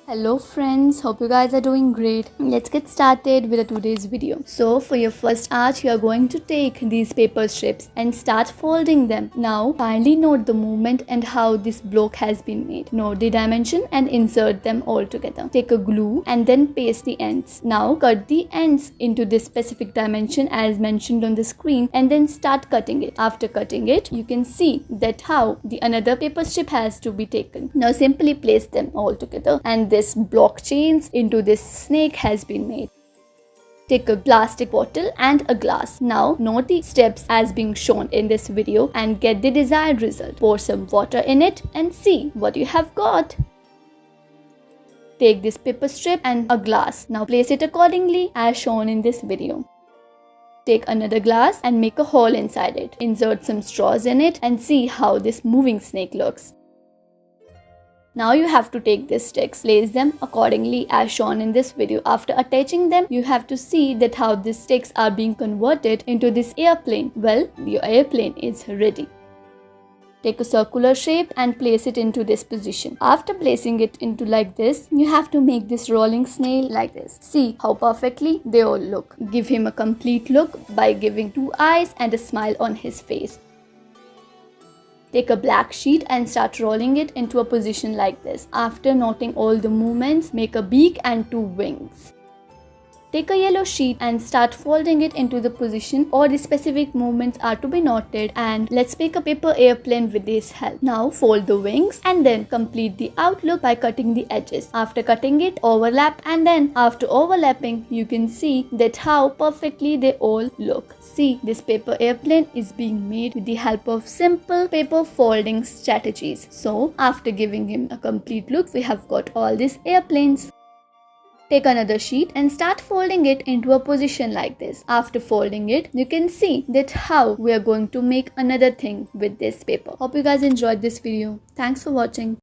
Hello friends, hope you guys are doing great. Let's get started with today's video. So for your first art, you are going to take these paper strips and start folding them. Now kindly note the movement and how this block has been made. Note the dimension and insert them all together. Take a glue and then paste the ends. Now cut the ends into this specific dimension as mentioned on the screen and then start cutting it. After cutting it, you can see that how the another paper strip has to be taken. Now simply place them all together and this block chains into this snake has been made. Take a plastic bottle and a glass. Now note the steps as being shown in this video and get the desired result. Pour some water in it and see what you have got. Take this paper strip and a glass. Now place it accordingly as shown in this video. Take another glass and make a hole inside it. Insert some straws in it and see how this moving snake looks. Now you have to take these sticks, place them accordingly as shown in this video. After attaching them, you have to see that how these sticks are being converted into this airplane. Well, your airplane is ready. Take a circular shape and place it into this position. After placing it into like this, you have to make this rolling snail like this. See how perfectly they all look. Give him a complete look by giving two eyes and a smile on his face. Take a black sheet and start rolling it into a position like this. After noting all the movements, make a beak and two wings. Take a yellow sheet and start folding it into the position or the specific movements are to be noted, and let's make a paper airplane with this help. Now fold the wings and then complete the outlook by cutting the edges. After cutting it, overlap, and then after overlapping, you can see that how perfectly they all look. See, this paper airplane is being made with the help of simple paper folding strategies. So after giving him a complete look, we have got all these airplanes. Take another sheet and start folding it into a position like this. After folding it, you can see that how we are going to make another thing with this paper. Hope you guys enjoyed this video. Thanks for watching.